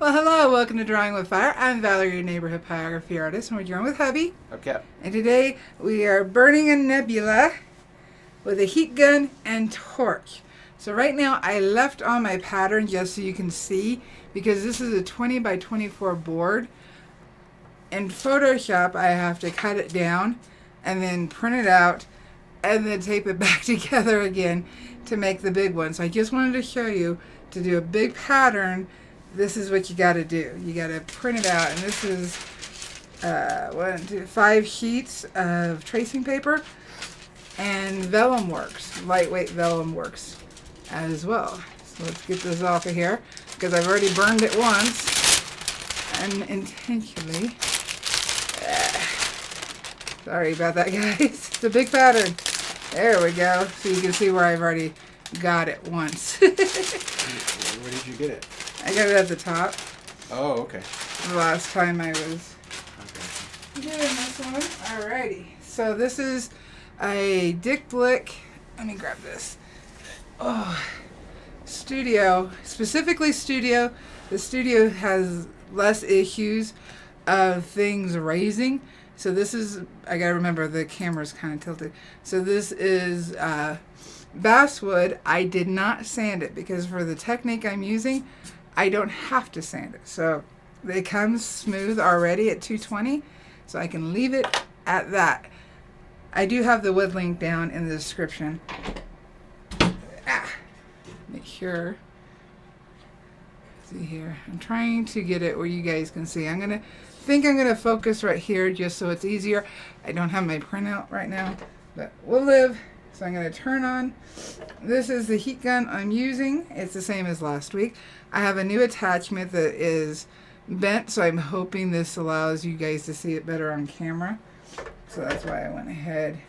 Well, hello, welcome to Drawing with Fire. I'm Valarie, your neighborhood pyrography artist, and we're drawing with hubby. Okay. And today we are burning a nebula with a heat gun and torch. So right now I left on my pattern just so you can see, because this is a 20 by 24 board. In Photoshop I have to cut it down and then print it out and then tape it back together again to make the big one. So I just wanted to show you, to do a big pattern, this is what you got to do. You got to print it out, and this is 5 sheets of tracing paper, and vellum works, lightweight vellum works as well. So let's get this off of here, because I've already burned it once unintentionally. Sorry about that, guys. It's a big pattern. There we go. So you can see where I've already got it once. Where did you get it? I got it at the top. Oh, okay. The last time I was Okay. doing this one. Alrighty. So this is a Dick Blick. Let me grab this. Oh, Studio. Specifically Studio. The Studio has less issues of things raising. So this is, I gotta remember the camera's kind of tilted. So this is basswood. I did not sand it because for the technique I'm using, I don't have to sand it. So it comes smooth already at 220, so I can leave it at that. I do have the wood link down in the description. Make sure. See here. I'm trying to get it where you guys can see. I'm gonna focus right here just so it's easier. I don't have my printout right now, but we'll live. So I'm going to turn on. This is the heat gun I'm using. It's the same as last week. I have a new attachment that is bent, so I'm hoping this allows you guys to see it better on camera. So that's why I went ahead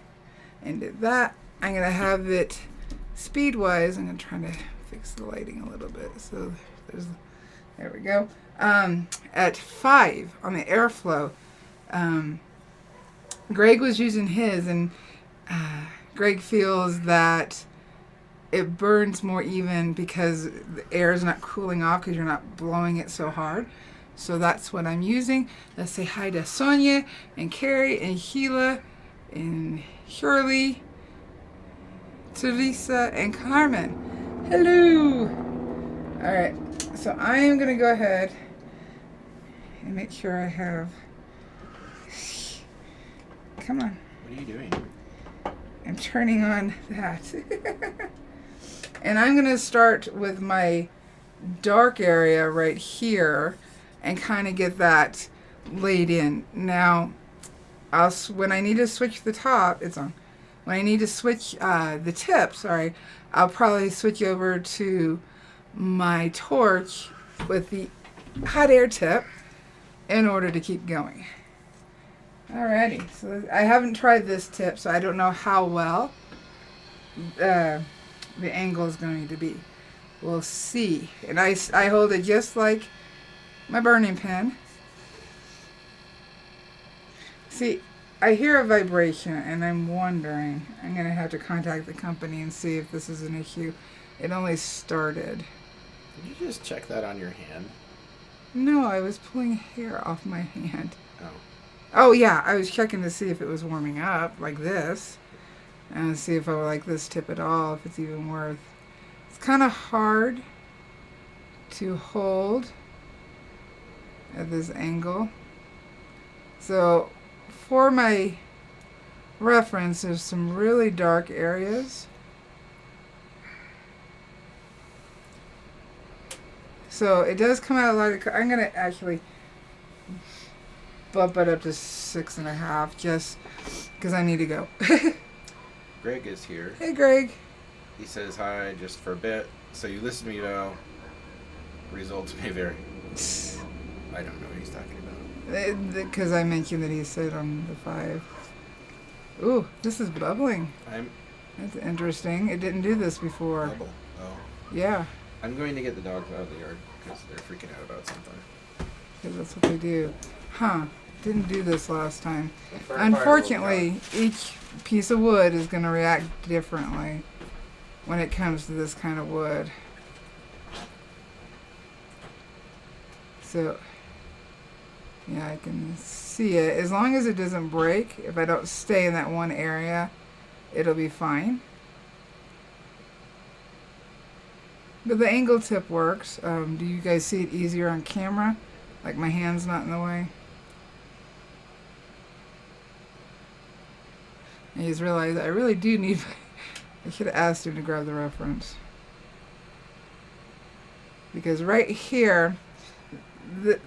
and did that. I'm going to have it speed-wise. I'm going to try to fix the lighting a little bit. So there we go. At 5 on the airflow. Greg was using his, and Greg feels that it burns more even because the air is not cooling off because you're not blowing it so hard. So that's what I'm using. Let's say hi to Sonia and Carrie and Sheila and Shirley, Teresa and Carmen. Hello. All right. So I am going to go ahead and make sure I have... Come on. What are you doing? I'm turning on that. And I'm going to start with my dark area right here and kind of get that laid in. Now, when I need to switch the top, it's on. When I need to switch the tip, sorry, I'll probably switch over to my torch with the hot air tip in order to keep going. Alrighty, so I haven't tried this tip, so I don't know how well the angle is going to be. We'll see. And I hold it just like my burning pen. See, I hear a vibration, and I'm wondering, I'm going to have to contact the company and see if this is an issue. It only started. Did you just check that on your hand? No, I was pulling hair off my hand. Oh. Oh yeah, I was checking to see if it was warming up, like this. And see if I would like this tip at all, if it's even worth. It's kind of hard to hold at this angle. So, for my reference, there's some really dark areas. So, it does come out a lot of... I'm going to actually bump it up to 6.5 just because I need to go. Greg is here. Hey, Greg. He says hi just for a bit. So you listen to me now. Results may vary. I don't know what he's talking about. Because I mentioned that he said on the 5. Ooh, this is bubbling. That's interesting. It didn't do this before. Bubble. Oh. Yeah. I'm going to get the dogs out of the yard because they're freaking out about something. Because that's what they do. Huh. Didn't do this last time. Unfortunately, each piece of wood is going to react differently when it comes to this kind of wood. So, yeah, I can see it. As long as it doesn't break, if I don't stay in that one area, it'll be fine. But the angle tip works. Do you guys see it easier on camera? Like my hand's not in the way? I just realized I really do need... I should have asked him to grab the reference. Because right here,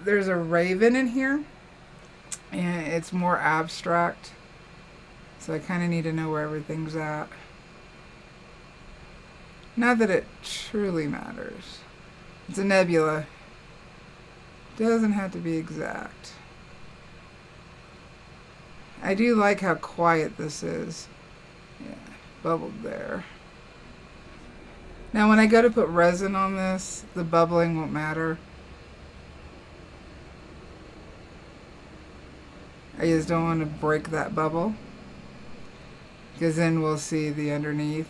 there's a raven in here. And it's more abstract. So I kind of need to know where everything's at. Not that it truly matters. It's a nebula. Doesn't have to be exact. I do like how quiet this is. Yeah, bubbled there. Now when I go to put resin on this, the bubbling won't matter. I just don't want to break that bubble, because then we'll see the underneath.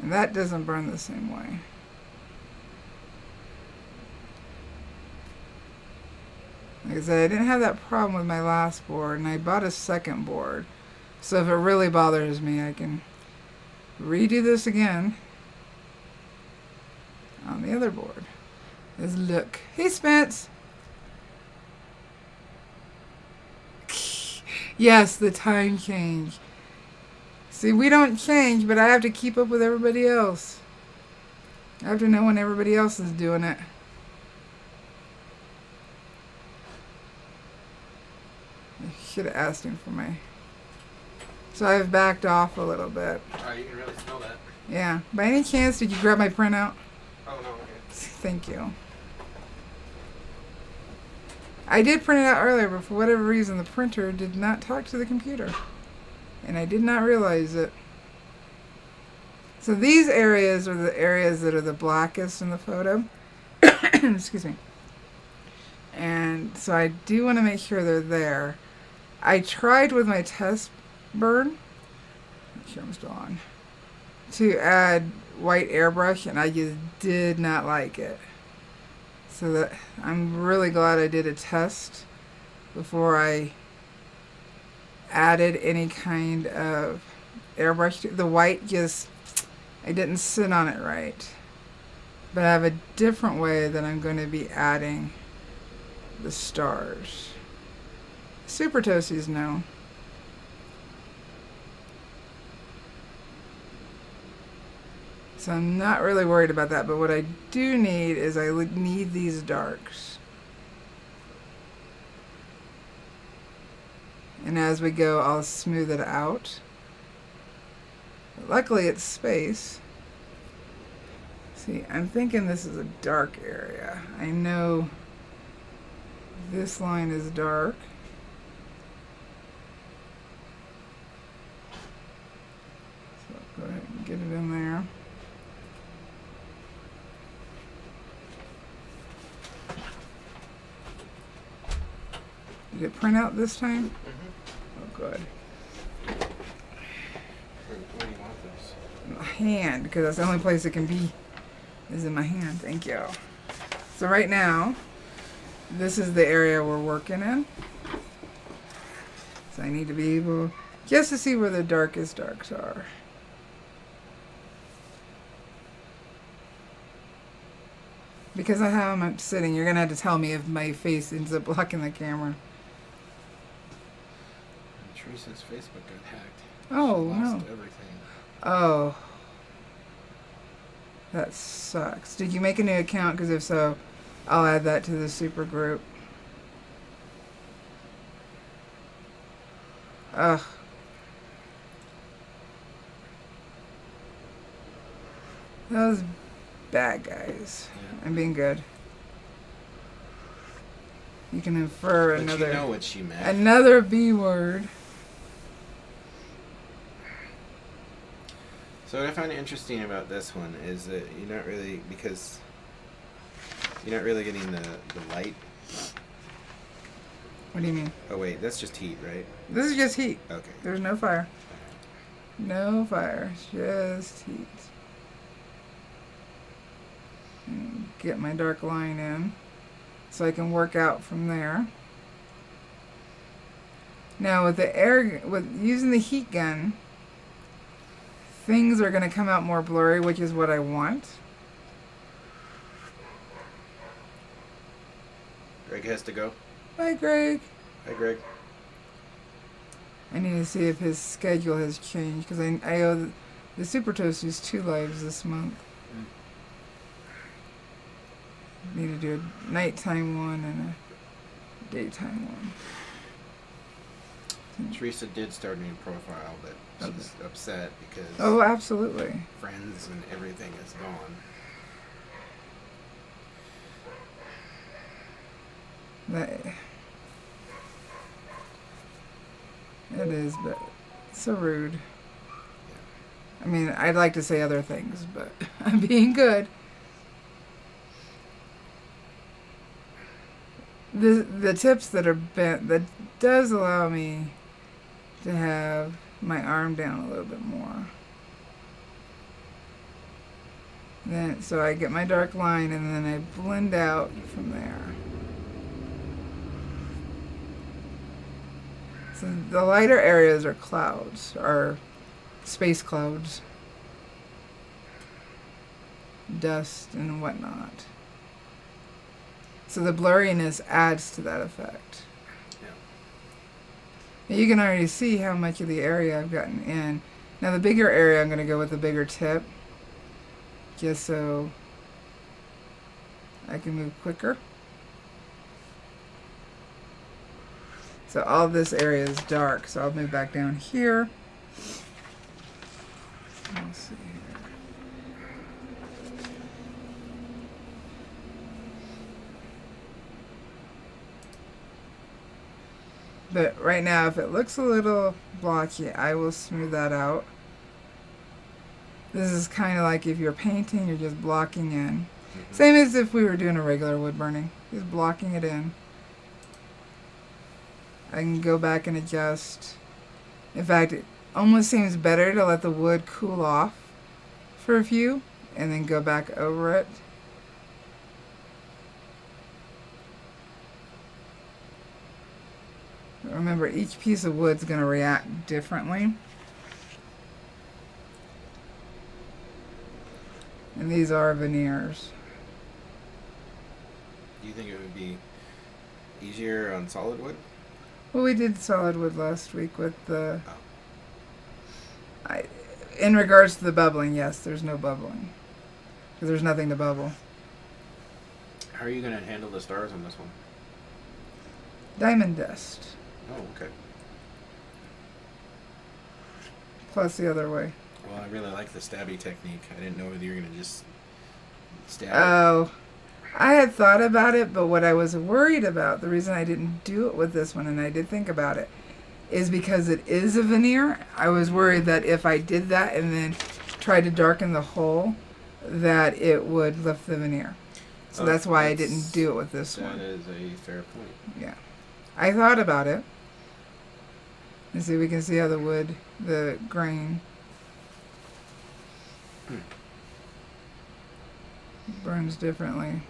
And that doesn't burn the same way. Like I said, I didn't have that problem with my last board, and I bought a second board. So if it really bothers me, I can redo this again on the other board. Let's look. Hey, Spence! Yes, the time change. See, we don't change, but I have to keep up with everybody else. I have to know when everybody else is doing it. I should have asked him for my... So I've backed off a little bit. Oh, you can really smell that. Yeah. By any chance, did you grab my printout? Oh, no. Okay. Thank you. I did print it out earlier, but for whatever reason, the printer did not talk to the computer. And I did not realize it. So these areas are the areas that are the blackest in the photo. Excuse me. And so I do want to make sure they're there. I tried with my test burn, make sure I'm still on, to add white airbrush, and I just did not like it. So that I'm really glad I did a test before I added any kind of airbrush. The white just, I didn't sit on it right. But I have a different way that I'm going to be adding the stars. Super Toasties know. So I'm not really worried about that, but what I do need is I need these darks. And as we go, I'll smooth it out. But luckily it's space. See, I'm thinking this is a dark area. I know this line is dark. So go ahead and get it in there. Did it print out this time? Mm-hmm. Oh, good. Where do you want this? In my hand, because that's the only place it can be, is in my hand. Thank you. So right now, this is the area we're working in. So I need to be able just to see where the darkest darks are. Because of how I'm sitting, you're going to have to tell me if my face ends up blocking the camera. Teresa's Facebook got hacked. Oh, she lost no. Everything. Oh. That sucks. Did you make a new account? Because if so, I'll add that to the super group. Ugh. Those bad guys. Yeah. I'm being good. You can infer But another... you know what she meant. Another B word. So what I find interesting about this one is that you're not really, because you're not really getting the light. What do you mean? Oh wait, that's just heat, right? This is just heat. Okay. There's no fire. No fire. Just heat. And get my dark line in. so I can work out from there. Now with using the heat gun, things are going to come out more blurry, which is what I want. Greg has to go. Bye, Greg. Hi, Greg. I need to see if his schedule has changed, because I owe the Super Toasters 2 lives this month. Need to do a nighttime one and a daytime one. Teresa did start a new profile, but she's upset because Oh, absolutely. friends and everything is gone. It is, but it's so rude. I mean, I'd like to say other things, but I'm being good. The tips that are bent, that does allow me to have my arm down a little bit more. Then, so I get my dark line and then I blend out from there. So the lighter areas are clouds, are space clouds, dust and whatnot. So the blurriness adds to that effect. Yeah. You can already see how much of the area I've gotten in. Now the bigger area, I'm going to go with the bigger tip, just so I can move quicker. So all this area is dark, so I'll move back down here. Let's see here. But right now, if it looks a little blotchy, I will smooth that out. This is kind of like if you're painting, you're just blocking in. Same as if we were doing a regular wood burning, just blocking it in. I can go back and adjust. In fact, it almost seems better to let the wood cool off for a few and then go back over it. Remember, each piece of wood's going to react differently. And these are veneers. Do you think it would be easier on solid wood? Well, we did solid wood last week with the... in regards to the bubbling, yes, there's no bubbling. Because there's nothing to bubble. How are you going to handle the stars on this one? Diamond dust. Oh, okay. Plus the other way. Well, I really like the stabby technique. I didn't know whether you were going to just stab Oh, I had thought about it, but what I was worried about, the reason I didn't do it with this one, and I did think about it, is because it is a veneer. I was worried that if I did that and then tried to darken the hole, that it would lift the veneer. So that's why I didn't do it with this one. That is a fair point. Yeah. I thought about it. And see, we can see how the wood, the grain, burns differently.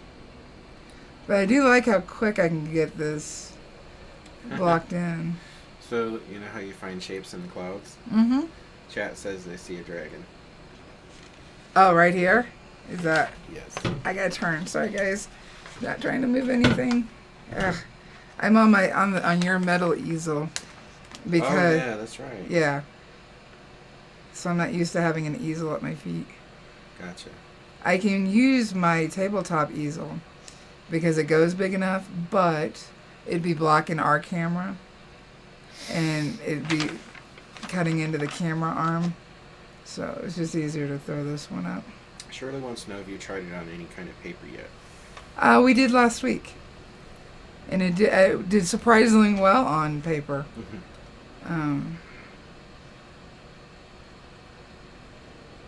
But I do like how quick I can get this blocked in. So, you know how you find shapes in the clouds? Mm-hmm. Chat says they see a dragon. Oh, right here? Is that... Yes. I gotta turn. Sorry, guys. Not trying to move anything. Ugh. I'm on your metal easel. Because... Oh, yeah, that's right. Yeah. So I'm not used to having an easel at my feet. Gotcha. I can use my tabletop easel because it goes big enough, but it'd be blocking our camera and it'd be cutting into the camera arm. So it's just easier to throw this one up. Shirley wants to know if you tried it on any kind of paper yet. We did last week. And it did surprisingly well on paper.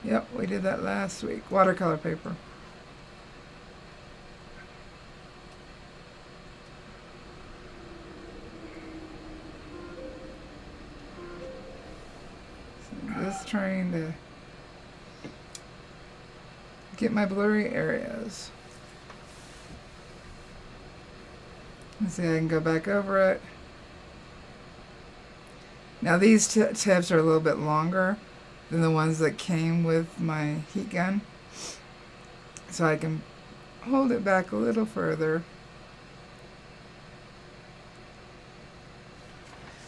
Yep, we did that last week. Watercolor paper. So just trying to get my blurry areas. Let's see, I can go back over it. Now these tips are a little bit longer than the ones that came with my heat gun. So I can hold it back a little further.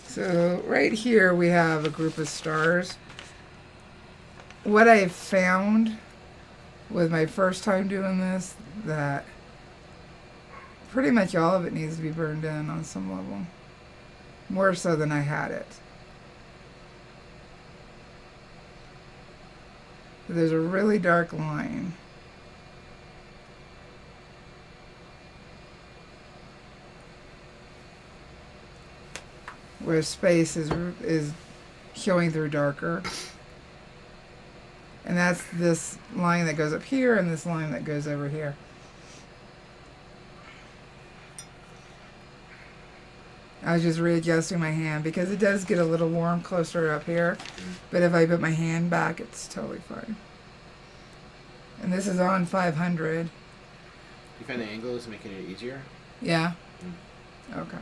So right here we have a group of stars. What I found with my first time doing this, that pretty much all of it needs to be burned in on some level. More so than I had it. There's a really dark line. Where space is showing through darker. And that's this line that goes up here and this line that goes over here. I was just readjusting my hand because it does get a little warm closer up here. But if I put my hand back, it's totally fine. And this is on 500. You find the angle is making it easier? Yeah. Okay.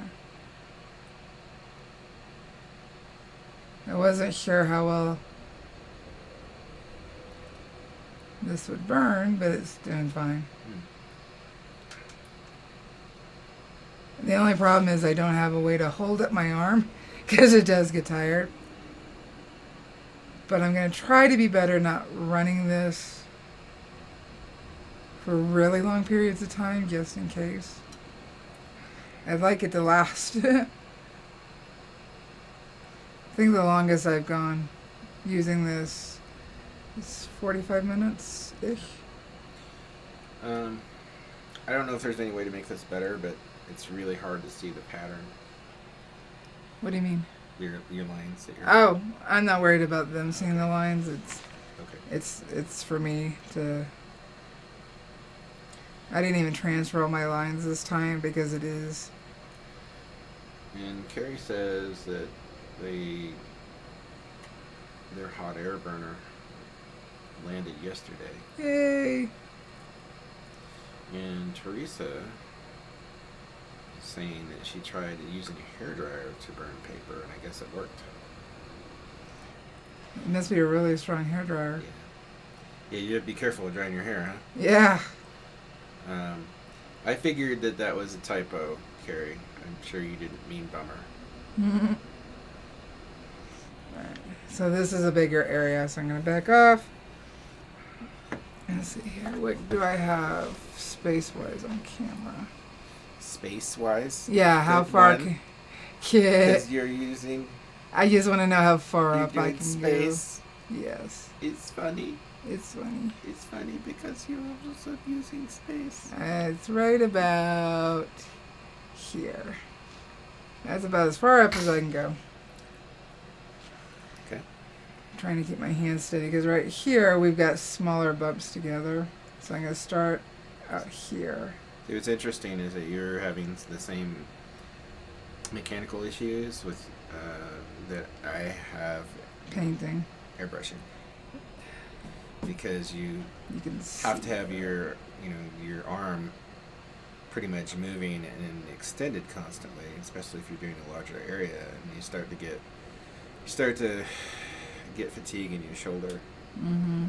I wasn't sure how well this would burn, but it's doing fine. The only problem is I don't have a way to hold up my arm because it does get tired. But I'm going to try to be better not running this for really long periods of time just in case. I'd like it to last. I think the longest I've gone using this is 45 minutes-ish. I don't know if there's any way to make this better, but it's really hard to see the pattern. What do you mean? Your lines that you're... Oh, I'm not worried about them seeing the lines. Okay. It's for me to... I didn't even transfer all my lines this time because it is... And Carrie says that their hot air burner landed yesterday. Yay! And Teresa saying that she tried using a hairdryer to burn paper, and I guess it worked. It must be a really strong hairdryer. Yeah, you have to be careful with drying your hair, huh? Yeah. I figured that was a typo, Carrie. I'm sure you didn't mean bummer. Mm-hmm. Alright, so this is a bigger area, so I'm going to back off. Let's see here. What do I have space-wise on camera? Space-wise? Yeah, how far can... Because you're using... I just want to know how far you're up I doing can space. go. Yes. It's funny. It's funny. It's funny because you're also using space. It's right about here. That's about as far up as I can go. Okay. I'm trying to keep my hand steady because right here we've got smaller bumps together. So I'm going to start out here. See, what's interesting is that you're having the same mechanical issues with that I have painting, airbrushing, because you can have to have your your arm pretty much moving and extended constantly, especially if you're doing a larger area, and you start to get fatigue in your shoulder. Mm-hmm.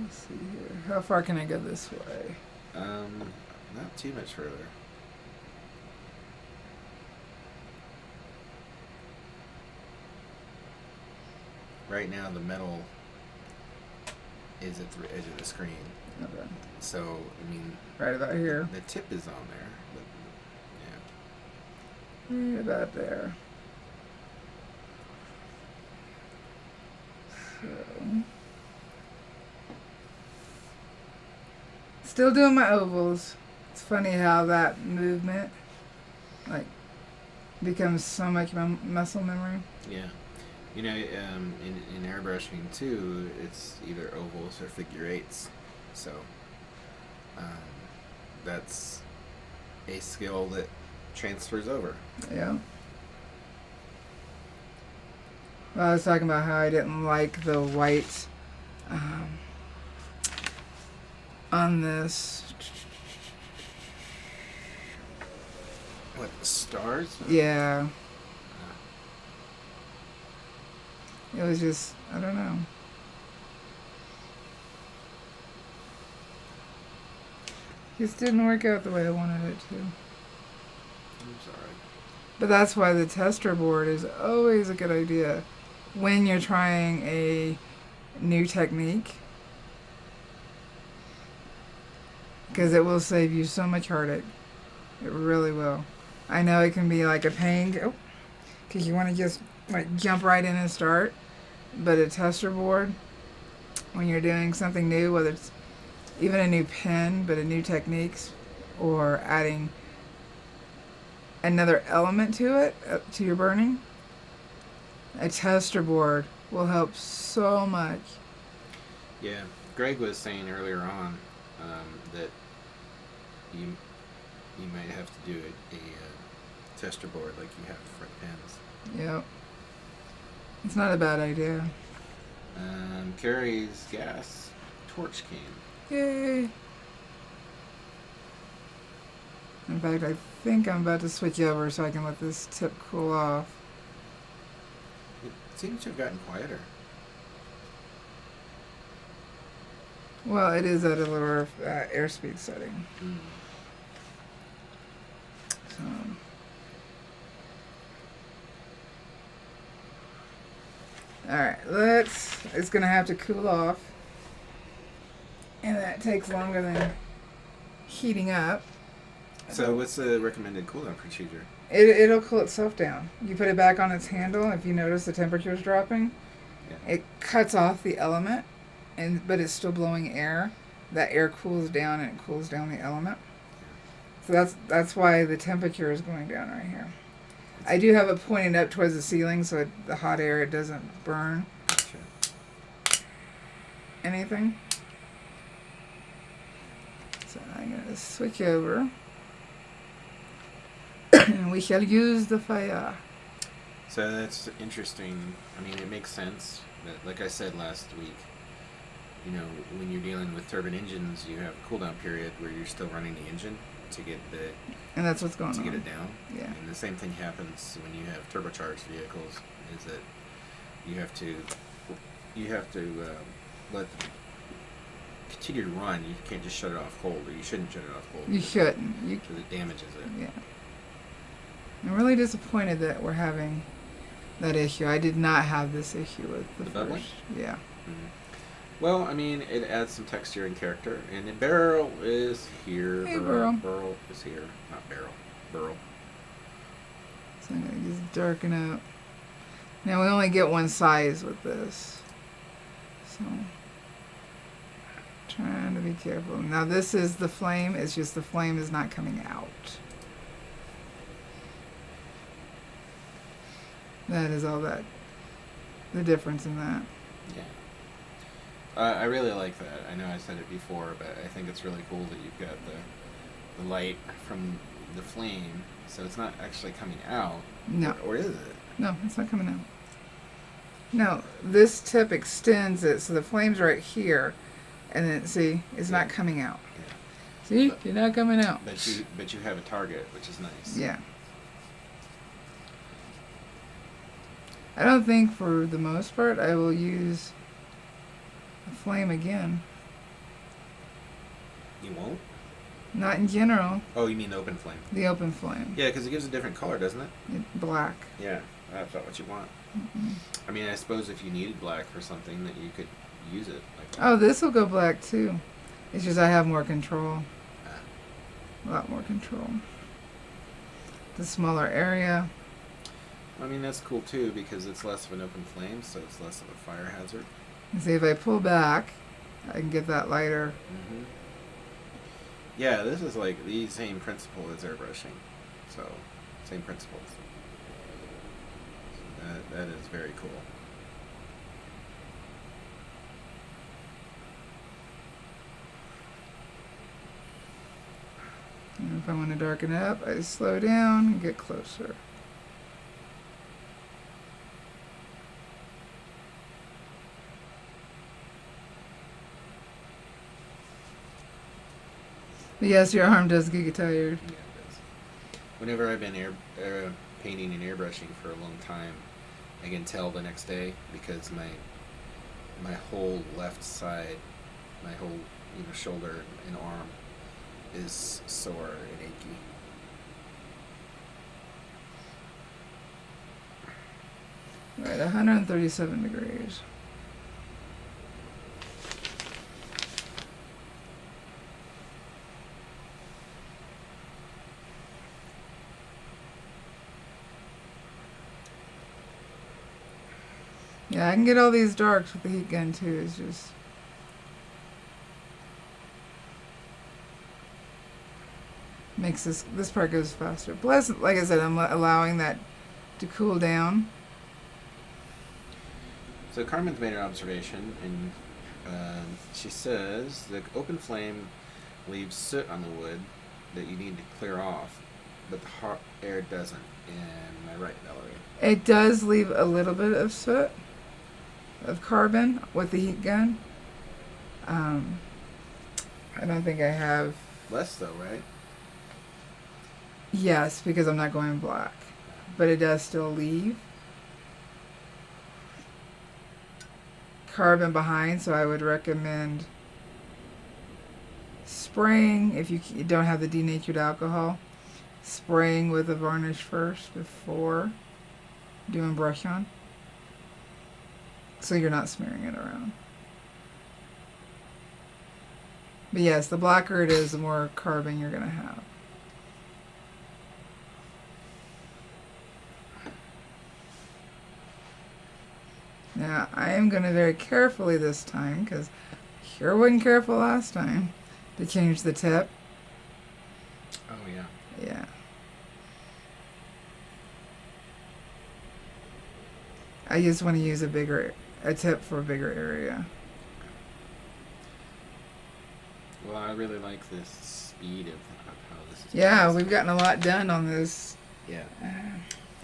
Let's see here. How far can I go this way? Not too much further. Right now, the metal is at the edge of the screen. Okay. So, I mean... Right about here. The tip is on there, but, yeah. Right about there. So... Still doing my ovals. It's funny how that movement, like, becomes so much muscle memory. Yeah. You know, in airbrushing too, it's either ovals or figure eights. So, that's a skill that transfers over. Yeah. Well, I was talking about how I didn't like the white on this. What, the stars? Yeah. It was just, I don't know. Just didn't work out the way I wanted it to. I'm sorry. But that's why the tester board is always a good idea when you're trying a new technique. Because it will save you so much heartache. It really will. I know it can be like a pain. Because you want to just like jump right in and start. But a tester board, when you're doing something new, whether it's even a new pen, but a new techniques, or adding another element to it, to your burning, a tester board will help so much. Yeah, Greg was saying earlier on that you might have to do a tester board like you have for the pens. Yep. It's not a bad idea. Carrie's gas torch came. Yay. In fact, I think I'm about to switch over so I can let this tip cool off. It seems to have gotten quieter. Well, it is at a lower airspeed setting. Mm. So. Alright, it's going to have to cool off. And that takes longer than heating up. So what's the recommended cooldown procedure? It'll cool itself down. You put it back on its handle. If you notice the temperature's dropping, Yeah. it cuts off the element, but it's still blowing air. That air cools down and it cools down the element. So that's why the temperature is going down right here. I do have it pointed up towards the ceiling so the hot air, it doesn't burn anything. So I'm going to switch over. And we shall use the fire. So that's interesting. I mean, it makes sense. But like I said last week, you know, when you're dealing with turbine engines, you have a cooldown period where you're still running the engine to get And that's what's going on. to get it down. Yeah. And the same thing happens when you have turbocharged vehicles. Is that you have to let them continue to run. You can't just shut it off cold, or you shouldn't shut it off cold. You shouldn't. Because it damages it. Yeah. I'm really disappointed that we're having that issue. I did not have this issue with the bubbling? first. Yeah. Mm-hmm. Well, I mean, it adds some texture and character. And the barrel is here. Hey, Burl. Burl is here. Not barrel. Burl. So I'm going to just darken up. Now we only get one size with this. So trying to be careful. Now this is the flame. It's just the flame is not coming out. That is all that. The difference in that. Yeah. I really like that. I know I said it before, but I think it's really cool that you've got the light from the flame, so it's not actually coming out. No. Or is it? No, it's not coming out. No, this tip extends it, so the flame's right here, and then see, it's not coming out. Yeah. See, you're not coming out. But you have a target, which is nice. Yeah. I don't think for the most part I will use a flame again. You won't? Not in general. Oh, you mean the open flame? The open flame. Yeah, because it gives a different color, doesn't it? Black. Yeah, that's not what you want. Mm-mm. I mean, I suppose if you needed black for something, that you could use it. Like that. Oh, this will go black too. It's just I have more control. A lot more control. The smaller area. I mean, that's cool too, because it's less of an open flame, so it's less of a fire hazard. And see, if I pull back, I can get that lighter. Mm-hmm. Yeah, this is like the same principle as airbrushing. So, same principles. So that is very cool. And if I want to darken it up, I slow down and get closer. But yes, your arm does get tired. Yeah, it does. Whenever I've been painting and airbrushing for a long time, I can tell the next day because my whole left side, my whole shoulder and arm is sore and achy. Right, 137 degrees. Yeah, I can get all these darks with the heat gun too. It's just makes this part goes faster. Plus, like I said, I'm allowing that to cool down. So Carmen's made an observation, and she says the open flame leaves soot on the wood that you need to clear off, but the hot air doesn't. Am I right, Valarie? It does leave a little bit of soot, of carbon with the heat gun. I don't think I have. Less though, right? Yes, because I'm not going black, but it does still leave carbon behind, so I would recommend spraying if you don't have the denatured alcohol, spraying with a varnish first before doing brush on, so you're not smearing it around. But yes, the blacker it is, the more carbon you're going to have. Now, I am going to very carefully this time, because I sure wasn't careful last time, to change the tip. Oh, yeah. Yeah. I just want to use a tip for a bigger area. Well, I really like this speed of how this is. Yeah, placed. we've gotten a lot done on this. Yeah.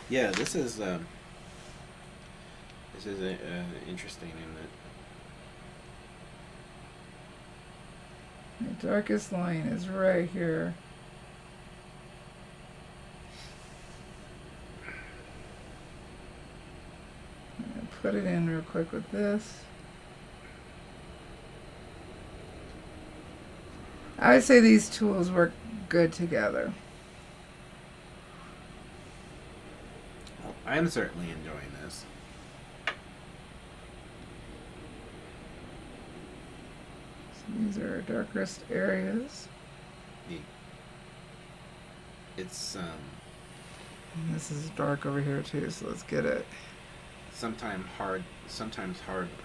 Yeah, this is interesting in that The darkest line is right here. I'm going to put it in real quick with this. I would say these tools work good together. I'm certainly enjoying this. So these are our darkest areas. It's And this is dark over here too, so let's get it. sometimes hard.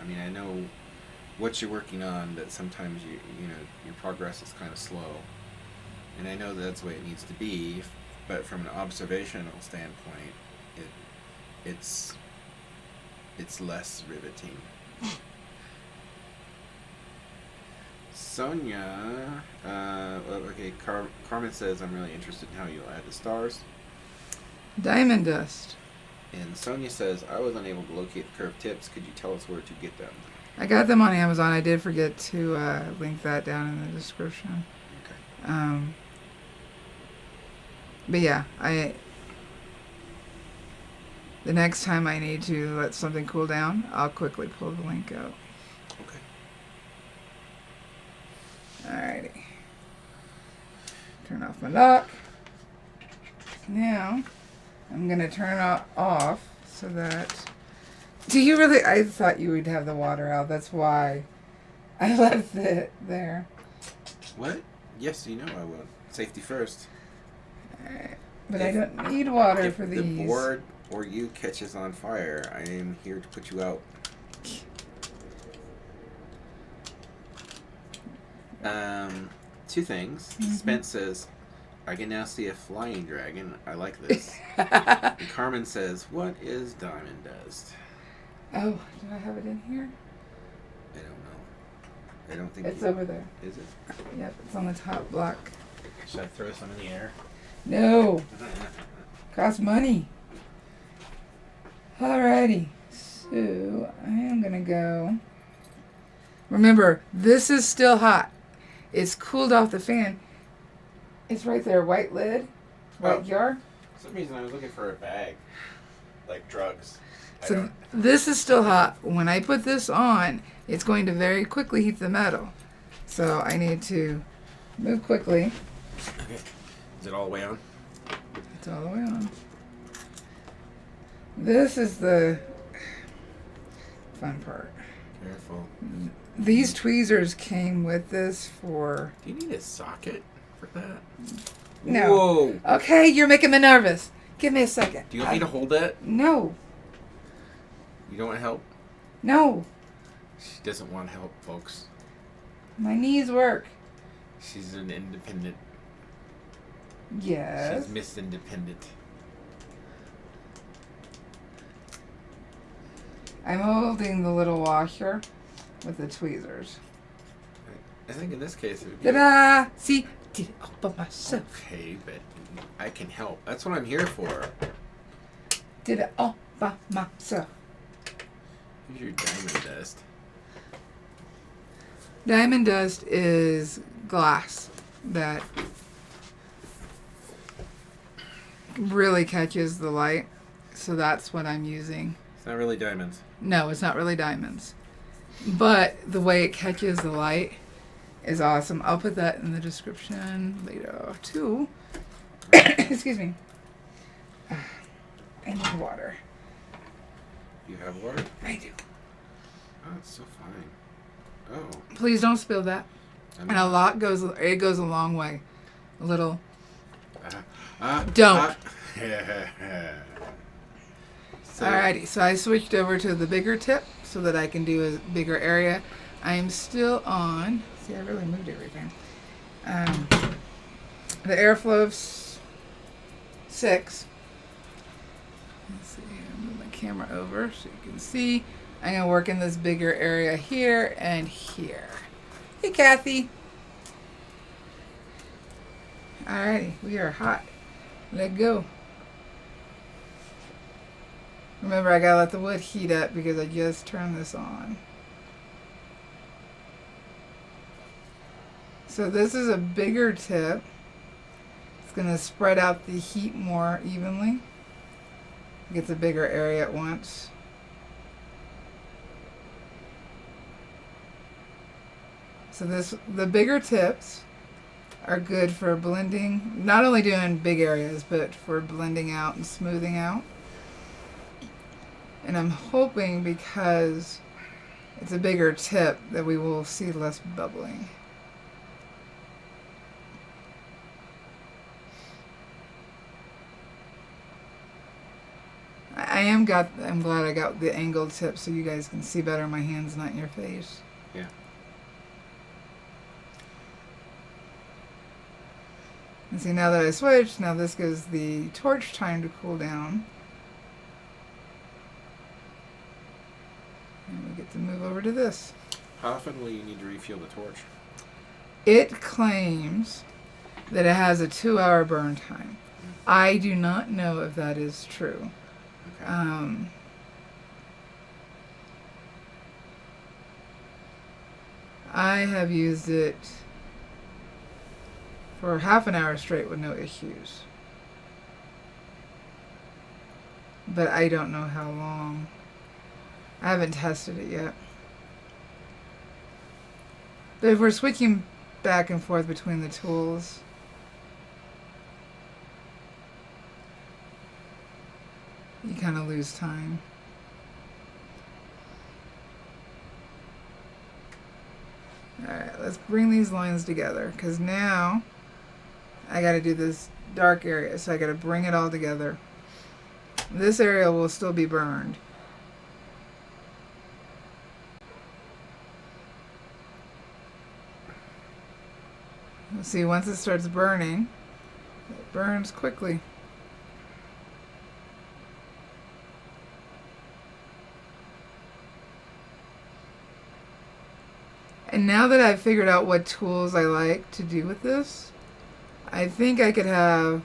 I mean, I know what you're working on, but sometimes your progress is kind of slow, and I know that's the way it needs to be. But from an observational standpoint, it's less riveting. Sonia, okay, Carmen says, I'm really interested in how you'll add the stars. Diamond dust. And Sonia says, I was unable to locate the curved tips. Could you tell us where to get them? I got them on Amazon. I did forget to link that down in the description. Okay. But yeah, the next time I need to let something cool down, I'll quickly pull the link out. Okay. Alrighty. Turn off my lock. Now, I'm going to turn it off so that... Do you really... I thought you would have the water out. That's why I left it there. What? Yes, I will. Safety first. Alright. But I don't need water for these. If the board or you catches on fire, I am here to put you out. Two things. Mm-hmm. Spence says, I can now see a flying dragon. I like this. And Carmen says, what is diamond dust? Oh, do I have it in here? I don't know. I don't think It's over there. Is it? Yep, it's on the top block. Should I throw some in the air? No. Costs money. Alrighty. So, I am going to go. Remember, this is still hot. It's cooled off the fan. It's right there, white lid. What, your? For some reason I was looking for a bag. Like drugs. So this is still hot. When I put this on, it's going to very quickly heat the metal. So I need to move quickly. Okay. Is it all the way on? It's all the way on. This is the fun part. Careful. These tweezers came with this for... Do you need a socket for that? No. Whoa. Okay, you're making me nervous. Give me a second. Do you want me to hold that? No. You don't want help? No. She doesn't want help, folks. My knees work. She's an independent. Yes. She's Miss Independent. I'm holding the little washer with the tweezers. I think in this case it would be... Ta-da! See? Did it all by myself. Okay, but I can help. That's what I'm here for. Did it all by myself. Here's your diamond dust. Diamond dust is glass that really catches the light. So that's what I'm using. It's not really diamonds. No, it's not really diamonds. But the way it catches the light is awesome. I'll put that in the description later too. Excuse me. I need water. You have water? I do. Oh, it's so fine. Oh. Please don't spill that. And a lot goes a long way. A little. Don't. So, Alrighty, so I switched over to the bigger tip so that I can do a bigger area. I am still on. See, I really moved everything. The airflow of 6. Let's see, I'll move my camera over so you can see. I'm going to work in this bigger area here and here. Hey, Kathy. Alrighty, we are hot. Let go. Remember, I gotta let the wood heat up because I just turned this on. So this is a bigger tip. It's gonna spread out the heat more evenly. It gets a bigger area at once. So the bigger tips are good for blending, not only doing big areas, but for blending out and smoothing out. And I'm hoping because it's a bigger tip that we will see less bubbling. I'm glad I got the angled tip so you guys can see better my hands, not in your face. Yeah. And see, now that I switched, now this gives the torch time to cool down. And we get to move over to this. How often will you need to refuel the torch? It claims that it has a 2-hour burn time. I do not know if that is true. Okay. I have used it for half an hour straight with no issues. But I don't know how long. I haven't tested it yet. But if we're switching back and forth between the tools, you kind of lose time. Alright, let's bring these lines together, because now I got to do this dark area, so I got to bring it all together. This area will still be burned. See, once it starts burning, it burns quickly. And now that I've figured out what tools I like to do with this, I think I could have,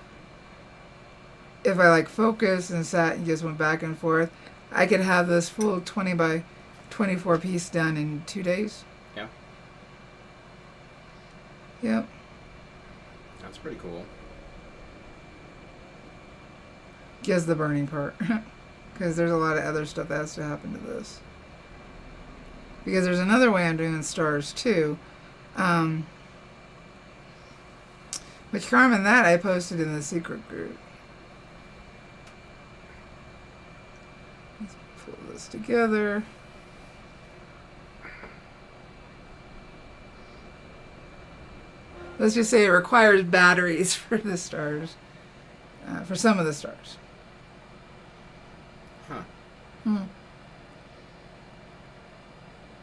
if I like focus and sat and just went back and forth, I could have this full 20 by 24 piece done in 2 days. Yeah. Yep. That's pretty cool. Guess the burning part. Because there's a lot of other stuff that has to happen to this. Because there's another way I'm doing stars too. Which Carmen, that I posted in the secret group. Let's pull this together. Let's just say it requires batteries for the stars. For some of the stars. Huh.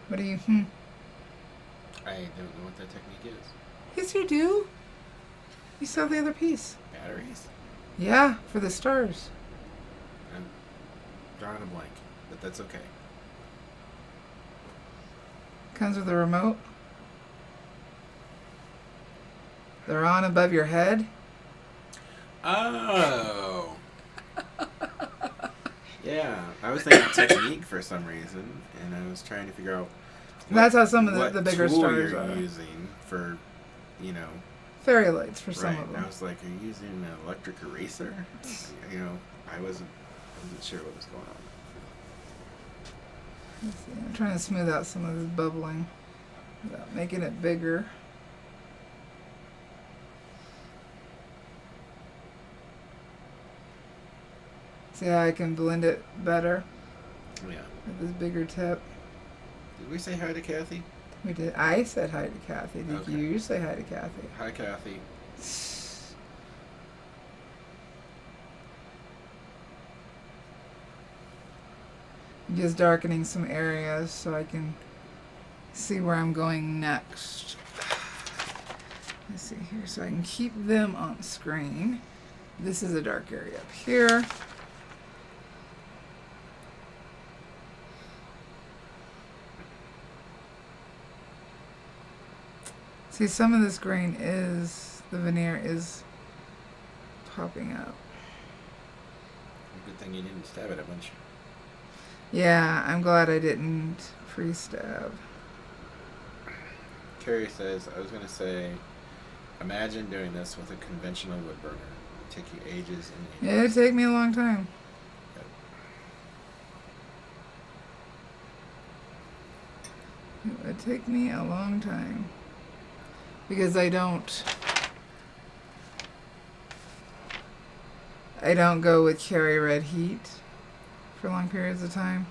What do you, I don't know what that technique is. Yes, you do. You saw the other piece. Batteries? Yeah, for the stars. I'm drawing a blank, but that's okay. Comes with a remote. They're on above your head. Oh. Yeah, I was thinking technique for some reason, and I was trying to figure out. That's how some of the bigger tool stars you're are. using for, Fairy lights for some right. of I them. was like, are you using an electric eraser? I wasn't sure what was going on. Let's see, I'm trying to smooth out some of this bubbling without making it bigger. See how I can blend it better Yeah. with this bigger tip. Did we say hi to Kathy? We did. I said hi to Kathy. Did Okay. you say hi to Kathy? Hi, Kathy. I'm just darkening some areas so I can see where I'm going next. Let's see here, so I can keep them on screen. This is a dark area up here. See, some of this green the veneer is popping up. Good thing you didn't stab it a bunch. Yeah, I'm glad I didn't pre-stab. Carrie says, I was going to say, imagine doing this with a conventional wood burner. It'd take you ages and ages. It'd take me a long time. Yep. It would take me a long time. Because I don't go with Carrie red heat for long periods of time.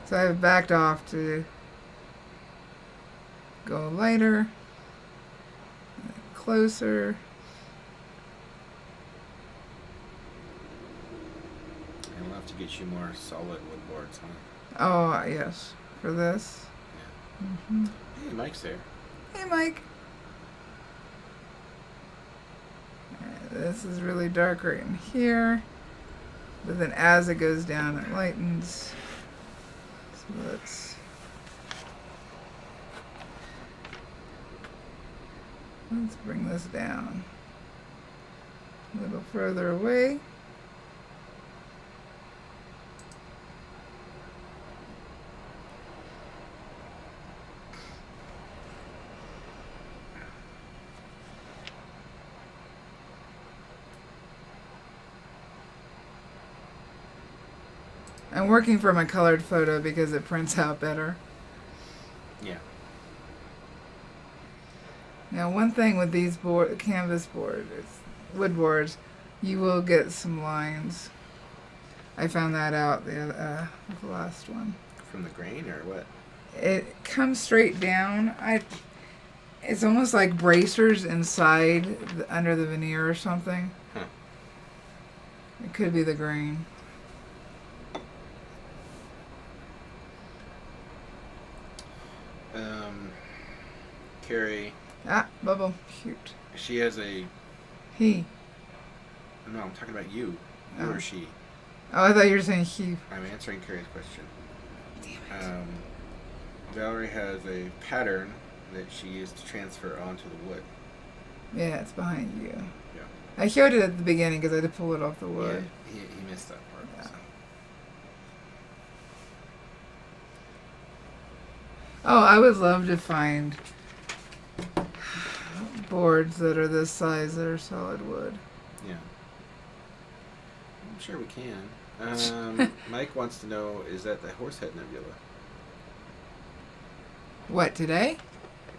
So I've backed off to go lighter, closer. And we'll have to get you more solid wood boards, huh? Oh, yes, for this. Yeah. Hey, Mike's there. Hey, Mike. This is really dark right in here. But then as it goes down, it lightens. So let's bring this down a little further away. I'm working from a colored photo because it prints out better. Yeah. Now, one thing with these canvas boards, wood boards, you will get some lines. I found that out with the last one. From the grain or what? It comes straight down. It's almost like bracers inside under the veneer or something. Huh. It could be the grain. Carrie. Bubble. Cute. She has a... He. No, I'm talking about you. You or she. Oh, I thought you were saying he. I'm answering Carrie's question. Damn it. Valarie has a pattern that she used to transfer onto the wood. Yeah, it's behind you. Yeah. I showed it at the beginning because I had to pull it off the wood. Yeah, he missed that part. Yeah. So. Oh, I would love to find boards that are this size that are solid wood. Yeah. I'm sure we can. Mike wants to know, is that the Horsehead Nebula? What, today?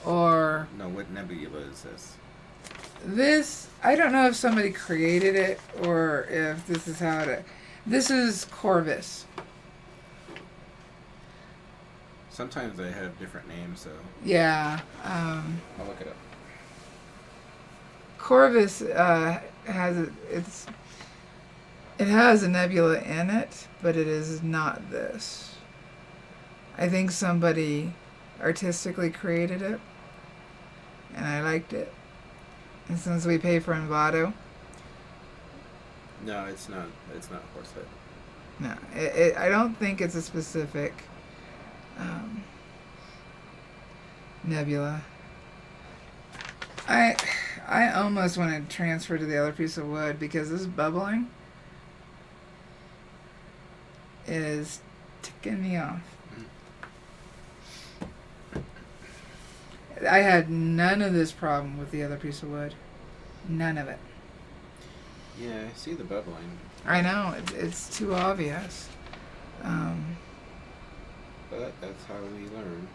Or No, what nebula is this? this, I don't know if somebody created it or if this is how it... This is Corvus. Sometimes they have different names, so Yeah. I'll look it up. Corvus has it has a nebula in it, but it is not this. I think somebody artistically created it, and I liked it. And since we pay for Envato, No, it's not. It's not Horsehead. no, I don't think it's a specific nebula. I almost want to transfer to the other piece of wood because this bubbling is ticking me off. I had none of this problem with the other piece of wood. None of it. Yeah, I see the bubbling. I know, it's too obvious. But that's how we learn.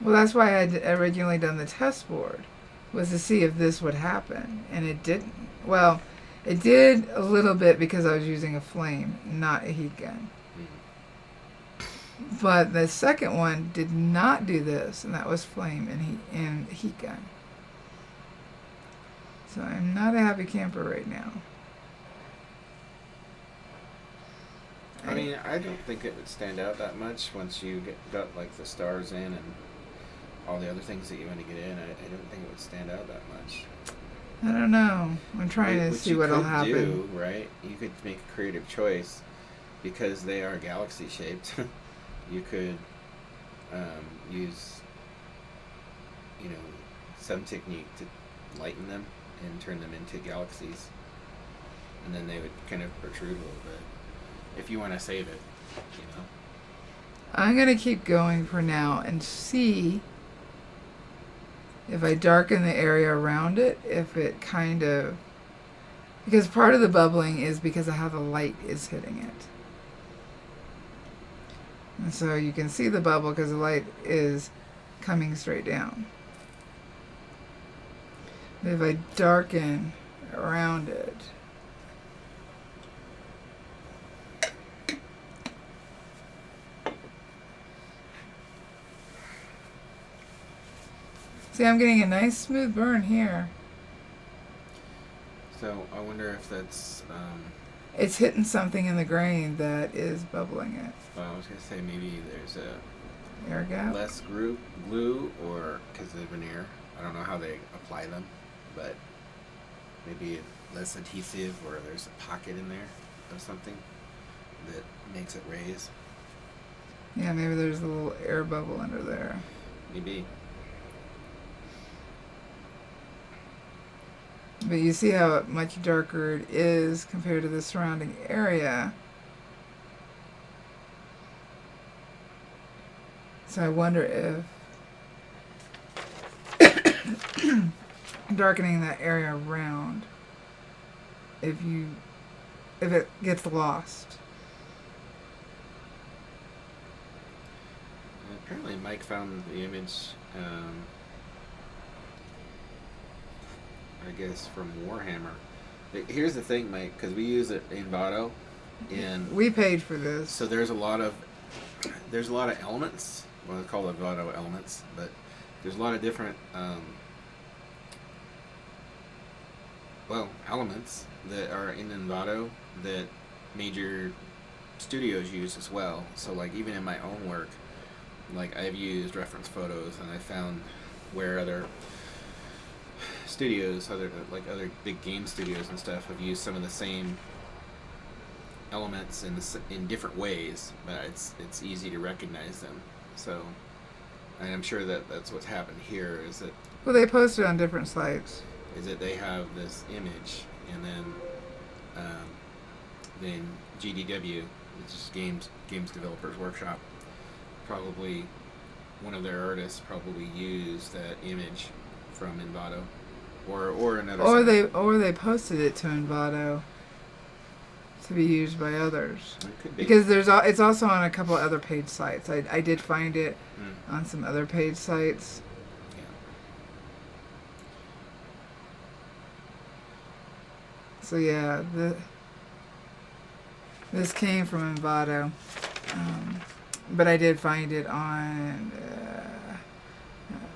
Well, that's why I had originally done the test board, was to see if this would happen, and it didn't. Well, it did a little bit because I was using a flame, not a heat gun. But the second one did not do this, and that was flame and heat gun. So I'm not a happy camper right now. I mean, I don't think it would stand out that much once you got like the stars in and all the other things that you want to get in. I don't think it would stand out that much. I don't know. I'm trying to see what'll happen. Do, right? You could make a creative choice because they are galaxy shaped. You could use, some technique to lighten them and turn them into galaxies, and then they would kind of protrude a little bit. If you want to save it, I'm gonna keep going for now and see if I darken the area around it, if it kind of, because part of the bubbling is because of how the light is hitting it. And so you can see the bubble because the light is coming straight down. But if I darken around it, see, I'm getting a nice smooth burn here. So I wonder if that's. It's hitting something in the grain that is bubbling it. Well, I was gonna say maybe there's a Air gap. less glue, or because of the veneer. I don't know how they apply them, but maybe less adhesive, or there's a pocket in there of something that makes it raise. Yeah, maybe there's a little air bubble under there. Maybe. But you see how much darker it is compared to the surrounding area. So I wonder if darkening that area around, if it gets lost. Apparently Mike found the image, I guess, from Warhammer. Here's the thing, Mike, because we use it in Vado, and We paid for this. so there's a lot of elements. Well, they call it Vado elements, but there's a lot of different elements that are in Envato that major studios use as well. So like even in my own work, like I've used reference photos, and I found where other studios, other big game studios and stuff, have used some of the same elements in different ways, but it's easy to recognize them. So, and I'm sure that that's what's happened here. Is that Well, they posted on different sites. they have this image, and then GDW, which is Games Developers Workshop, probably one of their artists probably used that image from Envato, or another. Or site. they posted it to Envato to be used by others. It could be. Because it's also on a couple other paid sites. I did find it on some other paid sites. Yeah. So yeah, this came from Envato, but I did find it on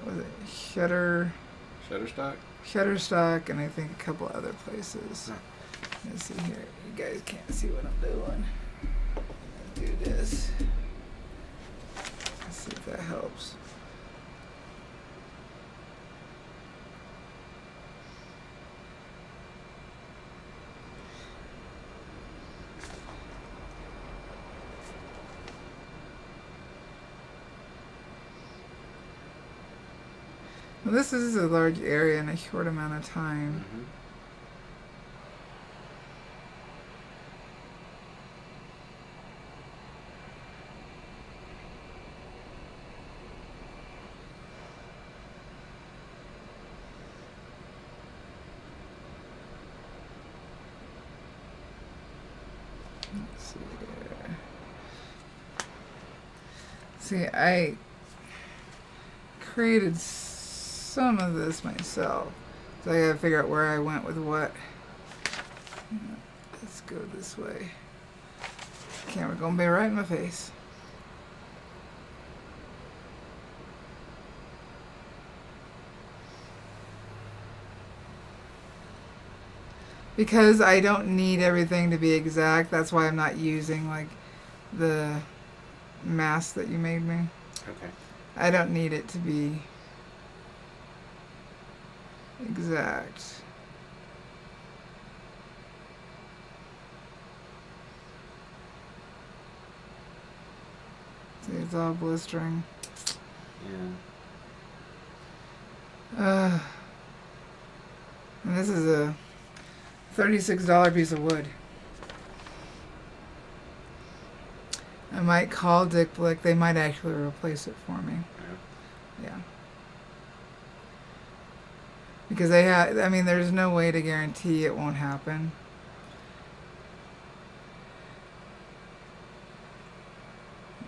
was it Shutterstock. Shutterstock, and I think a couple other places. Huh. Let's see here. You guys can't see what I'm doing. Let's do this. Let's see if that helps. Well, this is a large area in a short amount of time. Mm-hmm. Let's see here. See, I created some of this myself, so I gotta figure out where I went with what. Let's go this way. Camera gonna be right in my face. Because I don't need everything to be exact, that's why I'm not using like the mask that you made me. Okay. I don't need it to be exact. See, it's all blistering. Yeah. And this is a $36 piece of wood. I might call Dick Blick. They might actually replace it for me. Yeah. Because they have, I mean, there's no way to guarantee it won't happen.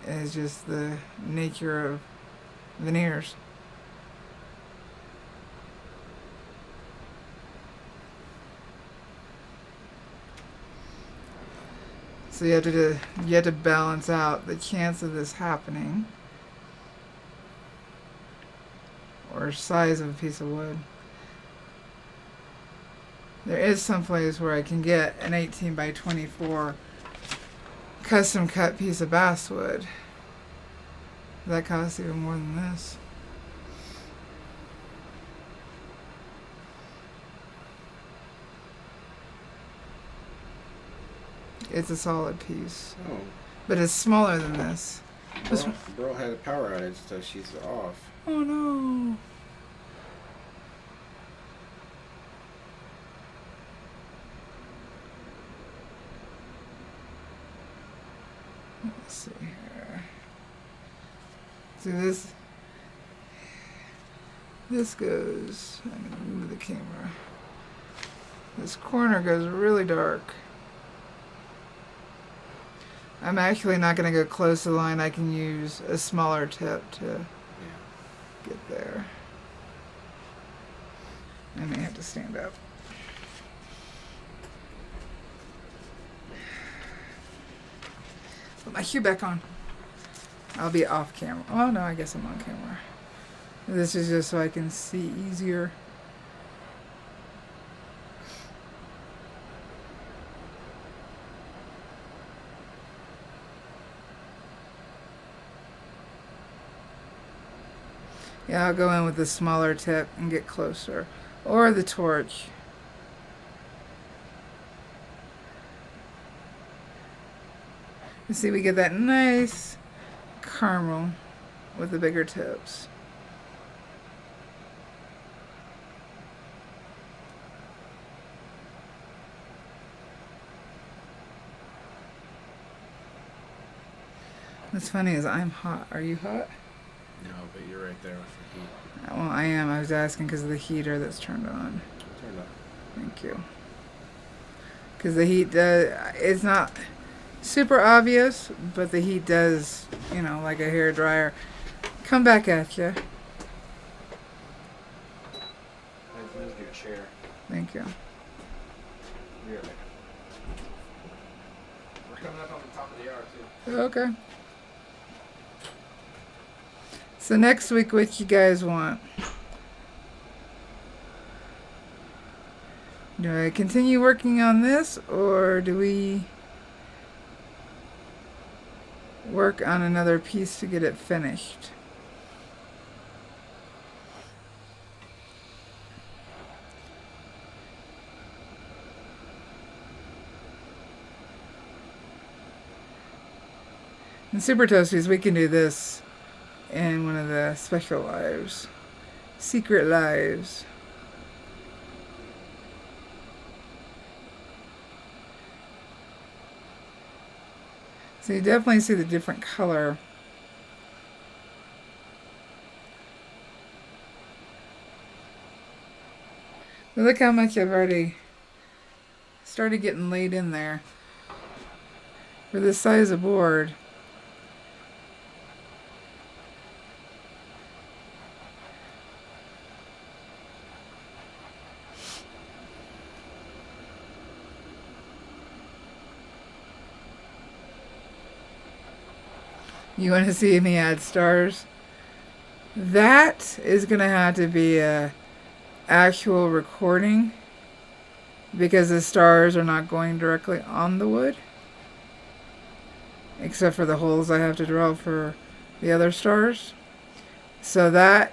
It's just the nature of veneers. So you have to balance out the chance of this happening, or size of a piece of wood. There is some place where I can get an 18 by 24 custom cut piece of basswood. That costs even more than this. It's a solid piece, Oh. but it's smaller than this. Bro had a power outage, so she's off. Oh no. Let's see here. See this goes, I'm gonna move the camera. This corner goes really dark. I'm actually not going to go close to the line. I can use a smaller tip to get there. I may have to stand up. Put my shoe back on. I'll be off camera. Oh no, I guess I'm on camera. This is just so I can see easier. Yeah, I'll go in with the smaller tip and get closer. Or the torch. You see, we get that nice caramel with the bigger tips. What's funny is I'm hot. Are you hot? No, but you're right there with the heat. Well, I am. I was asking because of the heater that's turned on. Turned up. Thank you. Because the heat does, it's not super obvious, but the heat does, you know, like a hair dryer, come back at you. I've moved your chair. Thank you. Really. We're coming up on the top of the hour too. Okay. So next week, what you guys want? Do I continue working on this, or do we work on another piece to get it finished? In Super Toasties, we can do this in one of the special lives. Secret lives. So you definitely see the different color. But look how much I've already started getting laid in there. For this size of board. You want to see me add stars? That is going to have to be a actual recording because the stars are not going directly on the wood. Except for the holes I have to draw for the other stars. So that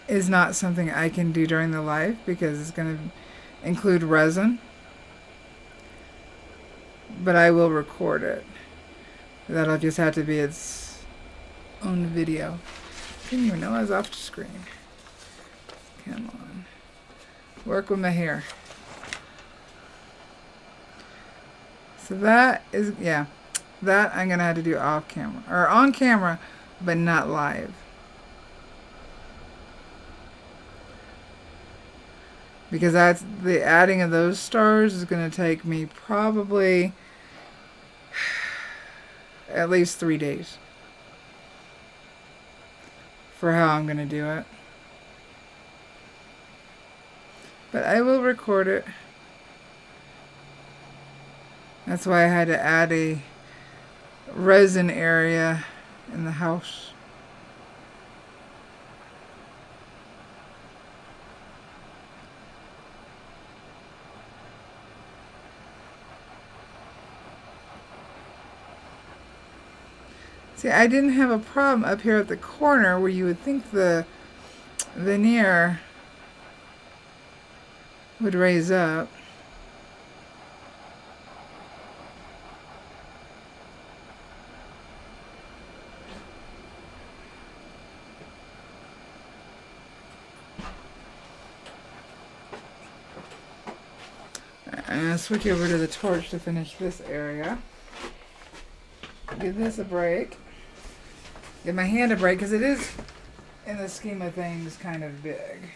is not something I can do during the live because it's going to include resin. But I will record it. That'll just have to be its own video. Didn't even know I was off the screen. Come on. Work with my hair. So that is, yeah. That I'm going to have to do off camera. Or on camera, but not live. Because that's the adding of those stars is going to take me probably at least 3 days. For how I'm going to do it. But I will record it. That's why I had to add a resin area in the house. See, I didn't have a problem up here at the corner where you would think the veneer would raise up. I'm going to switch over to the torch to finish this area. Give this a break. Give my hand a break because it is, in the scheme of things, kind of big.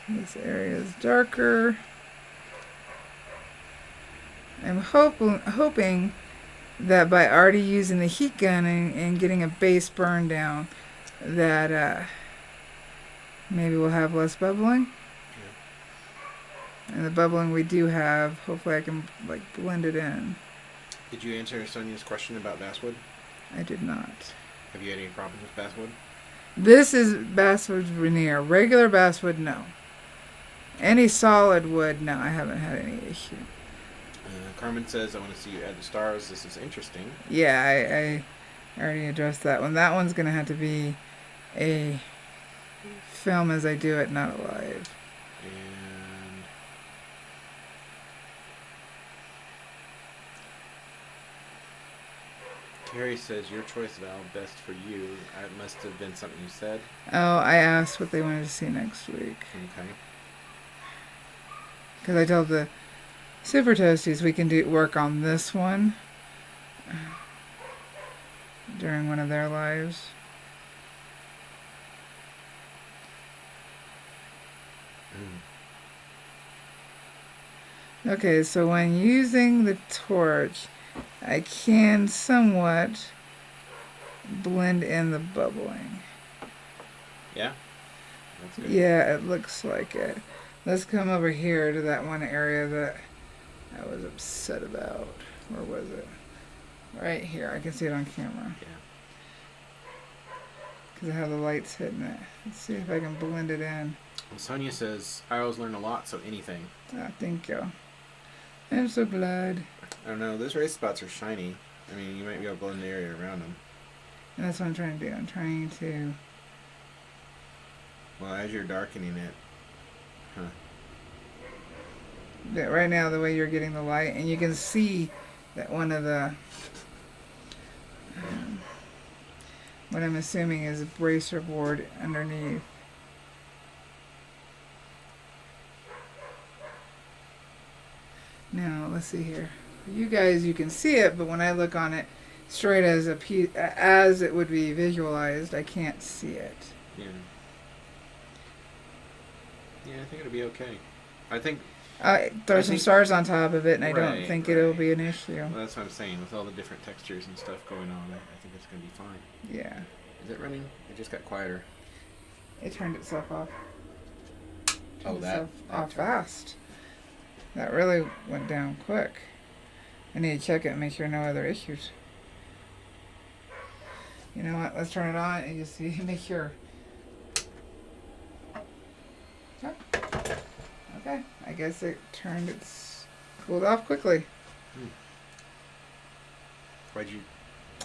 This area is darker. I'm hoping that by already using the heat gun and getting a base burn down, that maybe we'll have less bubbling. And the bubbling we do have, hopefully I can like blend it in. Did you answer Sonia's question about basswood? I did not. Have you had any problems with basswood? This is basswood veneer. Regular basswood, no. Any solid wood, no, I haven't had any issue. Carmen says, I want to see you add the stars. This is interesting. Yeah, I already addressed that one. That one's going to have to be a film as I do it, not a live. And Carrie says, your choice, Val, best for you. It must have been something you said. Oh, I asked what they wanted to see next week. Okay. Because I told Super Toasties, we can work on this one during one of their lives. Okay, so when using the torch, I can somewhat blend in the bubbling. Yeah? That's good. Yeah, it looks like it. Let's come over here to that one area that I was upset about. Where was it? Right here. I can see it on camera. Yeah. Because I have the lights hitting it. Let's see if I can blend it in. Well, Sonia says, I always learn a lot, so anything. Ah, thank you. I'm so glad. I don't know, those raised spots are shiny. I mean, you might be able to blend the area around them. And that's what I'm trying to do. I'm trying to... Well, as you're darkening it, right now, the way you're getting the light, and you can see that one of the... what I'm assuming is a bracer board underneath. Now, let's see here. For you guys, you can see it, but when I look on it straight as a piece, as it would be visualized, I can't see it. yeah. Yeah, I think it'll be okay. I think... throw some stars on top of it, and I don't think it'll be an issue. Well, that's what I'm saying. With all the different textures and stuff going on, I think it's going to be fine. Yeah. Is it running? It just got quieter. It turned itself off. That Fast. That really went down quick. I need to check it and make sure no other issues. You know what? Let's turn it on and just see, make sure. Okay. I guess it cooled off quickly. Why'd you...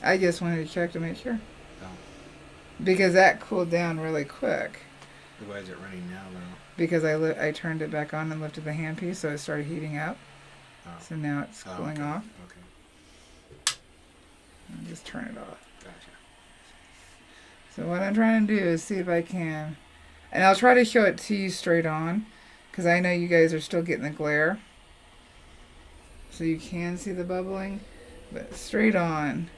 I just wanted to check to make sure. Oh. Because that cooled down really quick. Why is it running now, though? Because I turned it back on and lifted the handpiece, so it started heating up. Oh. So now it's cooling off. Okay. I'll just turn it off. Gotcha. So what I'm trying to do is see if I can, and I'll try to show it to you straight on, because I know you guys are still getting the glare. So you can see the bubbling, but straight on.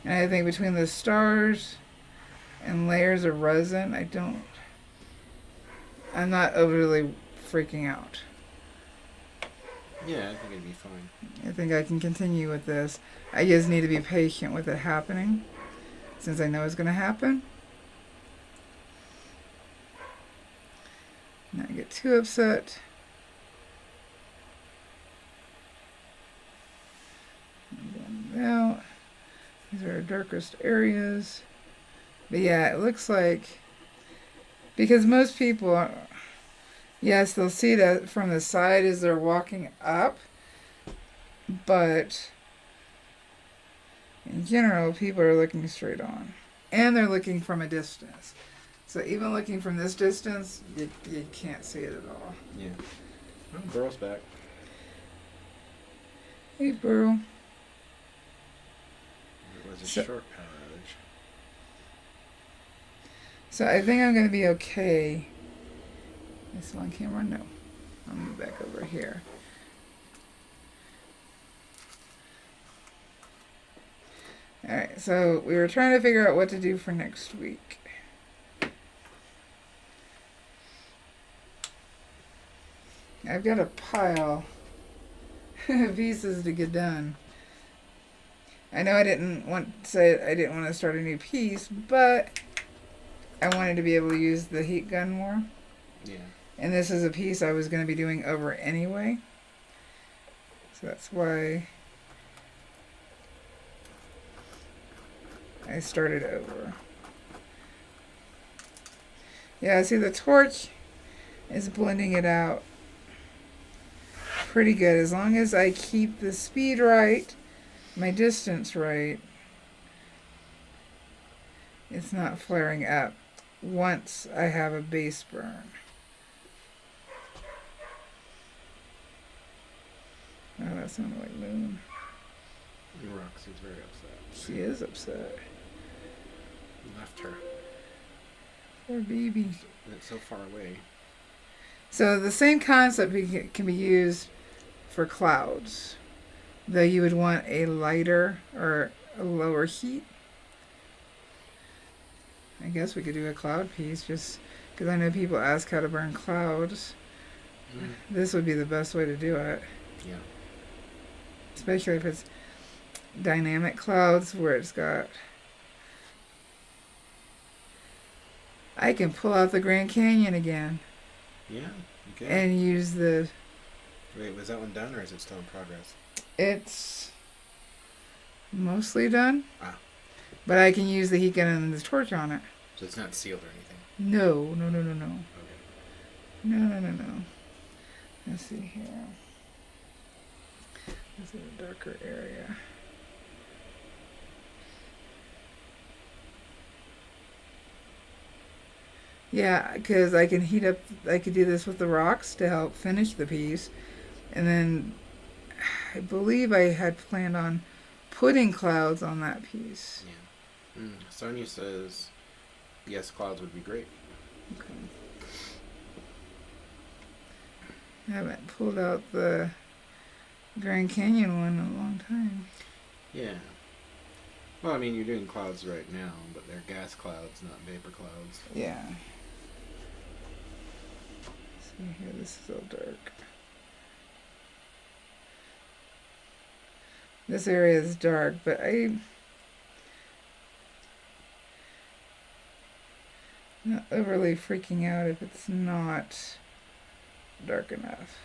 And I think between the stars and layers of resin, I'm not overly freaking out. Yeah, I think it'd be fine. I think I can continue with this. I just need to be patient with it happening, since I know it's going to happen. Not get too upset. Out. These are our darkest areas. But yeah, it looks like, because most people are, yes, they'll see that from the side as they're walking up, but in general, people are looking straight on. And they're looking from a distance. So even looking from this distance, you can't see it at all. Yeah. Oh, Burrow's back. Hey, Burrow. It was a short power outage. So I think I'm going to be okay. Is this on camera? No. I'll move back over here. Alright, so we were trying to figure out what to do for next week. I've got a pile of pieces to get done. I know I didn't want to start a new piece, but I wanted to be able to use the heat gun more. Yeah. And this is a piece I was going to be doing over anyway. So that's why I started over. Yeah, see the torch is blending it out pretty good. As long as I keep the speed right, my distance right, it's not flaring up once I have a base burn. Oh, that sounded like Moon. Roxy's very upset. She is upset. You left her. Poor baby. It's so far away. So the same concept can be used for clouds, though you would want a lighter or a lower heat. I guess we could do a cloud piece just because I know people ask how to burn clouds. This would be the best way to do it. Yeah. Especially if it's dynamic clouds where it's got... I can pull out the Grand Canyon again. Yeah, you can. And use the... Wait, was that one done or is it still in progress? It's mostly done. Ah. But I can use the heat gun and the torch on it. So it's not sealed or anything? No. Okay. No. Let's see here. This is a darker area. Yeah, because I can heat up, I could do this with the rocks to help finish the piece. And then I believe I had planned on putting clouds on that piece. Yeah. Sonia says, yes, clouds would be great. Okay. I haven't pulled out the Grand Canyon one in a long time. Yeah. Well, I mean, you're doing clouds right now, but they're gas clouds, not vapor clouds. Yeah. See here, this is all dark. This area is dark, but I'm not overly freaking out if it's not dark enough.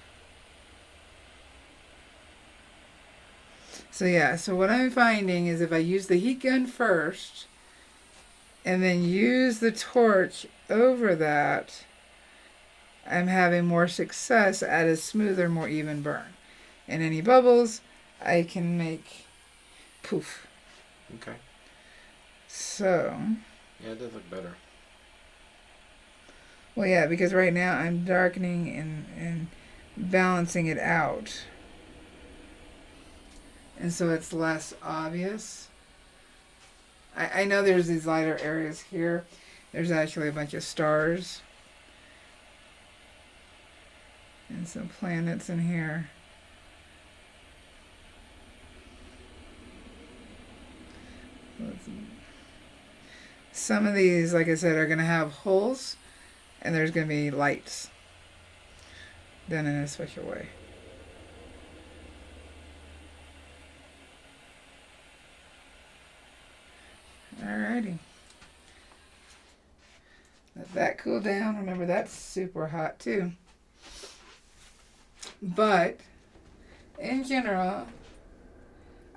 So yeah, so what I'm finding is if I use the heat gun first and then use the torch over that, I'm having more success at a smoother, more even burn. And any bubbles, I can make poof. Okay. So. Yeah, it does look better. Well, yeah, because right now I'm darkening and balancing it out. And so it's less obvious. I know there's these lighter areas here. There's actually a bunch of stars. And some planets in here. Some of these, like I said, are going to have holes. And there's going to be lights. Done in a special way. Alrighty. Let that cool down. Remember, that's super hot too. But, in general,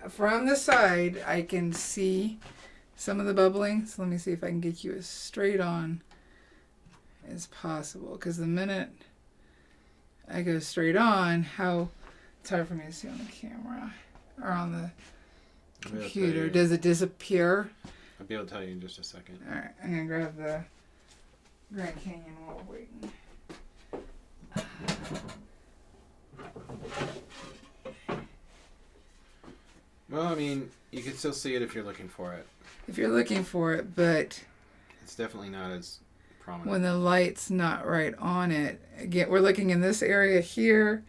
from the side, I can see some of the bubbling. So let me see if I can get you as straight on as possible. Because the minute I go straight on, it's hard for me to see on the camera or on the computer. Does it disappear? I'll be able to tell you in just a second. Alright, I'm going to grab the Grand Canyon while we're waiting. Well, I mean, you can still see it if you're looking for it. If you're looking for it, but it's definitely not as prominent. When the light's not right on it. Again, we're looking in this area here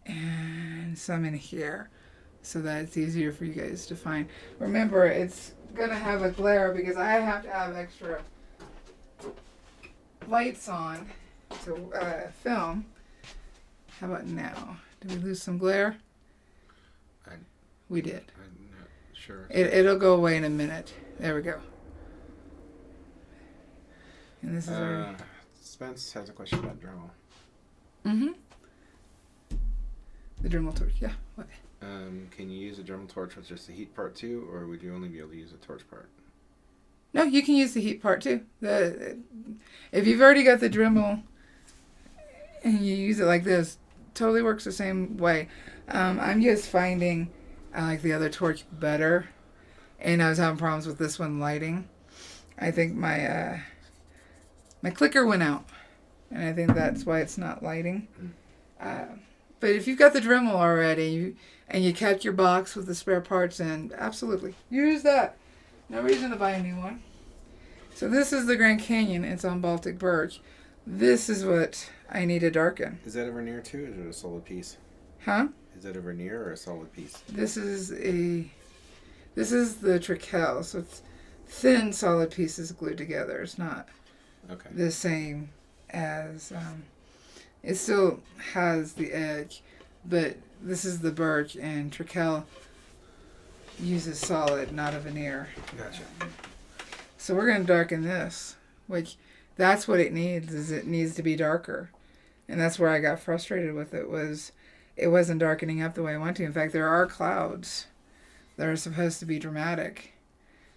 and some in here. So that it's easier for you guys to find. Remember, it's going to have a glare because I have to have extra lights on to film. How about now? Did we lose some glare? We did. I'm not sure. It'll go away in a minute. There we go. And this is our... Spence has a question about Dremel. Mm-hmm. The Dremel torch, yeah. What? Can you use a Dremel torch with just the heat part too, or would you only be able to use the torch part? No, you can use the heat part too. If you've already got the Dremel and you use it like this, totally works the same way. I'm just finding I like the other torch better, and I was having problems with this one lighting. I think my clicker went out, and I think that's why it's not lighting. But if you've got the Dremel already and you kept your box with the spare parts in, absolutely use that. No reason to buy a new one. So this is the Grand Canyon. It's on Baltic birch. This is what I need to darken. Is that a veneer too, or is it a solid piece? Huh? Is that a veneer or a solid piece? This is the trickel, so it's thin solid pieces glued together. It's not the same as, it still has the edge, but this is the birch, and trickel uses solid, not a veneer. Gotcha. So we're going to darken this, which that's what it needs, is it needs to be darker. And that's where I got frustrated with it, was it wasn't darkening up the way I want to. In fact, there are clouds that are supposed to be dramatic,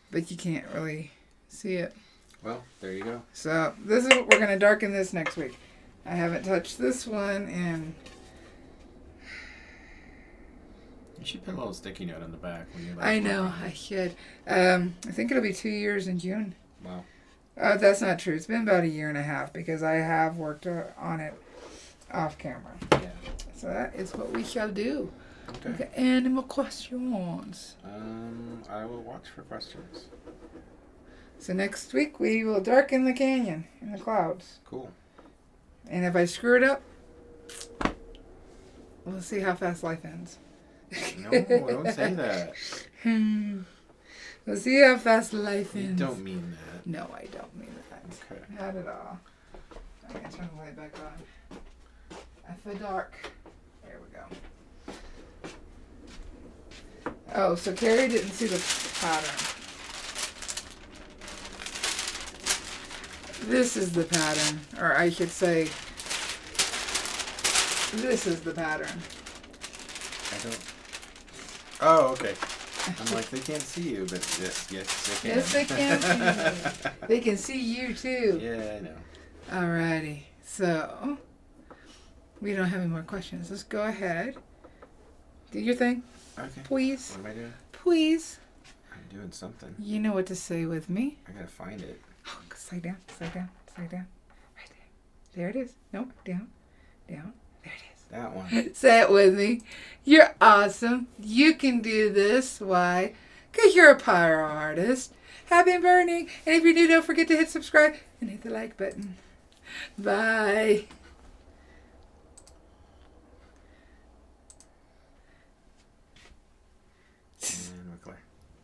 but you can't really see it. Well, there you go. So this is what we're going to darken this next week. I haven't touched this one, and you should put a little sticky note on the back when you. I know I should. I think it'll be 2 years in June. Wow. That's not true. It's been about 1.5 years because I have worked on it off camera. Yeah. So that is what we shall do. Okay. Any more questions? I will watch for questions. So next week we will darken the canyon and the clouds. Cool. And if I screw it up, we'll see how fast life ends. No, don't say that. We'll see how fast life ends. You don't mean that. No, I don't mean that. Okay. Not at all. I'm going to turn the light back on. For dark. There we go. Oh, so Carrie didn't see the pattern. This is the pattern, or I should say, this is the pattern. I don't. Oh, okay. I'm like, they can't see you, but yes, they can. Yes, they can see you. They can see you too. Yeah, I know. Alrighty, so we don't have any more questions. Let's go ahead. Do your thing. Okay. Please. What am I doing? Please. I'm doing something. You know what to say with me. I gotta find it. Oh, slide down, slide down, slide down. Right there. There it is. Nope, down, down. There it is. That one. Say it with me. You're awesome. You can do this. Why? Because you're a pyro artist. Happy burning. And if you're new, don't forget to hit subscribe and hit the like button. Bye.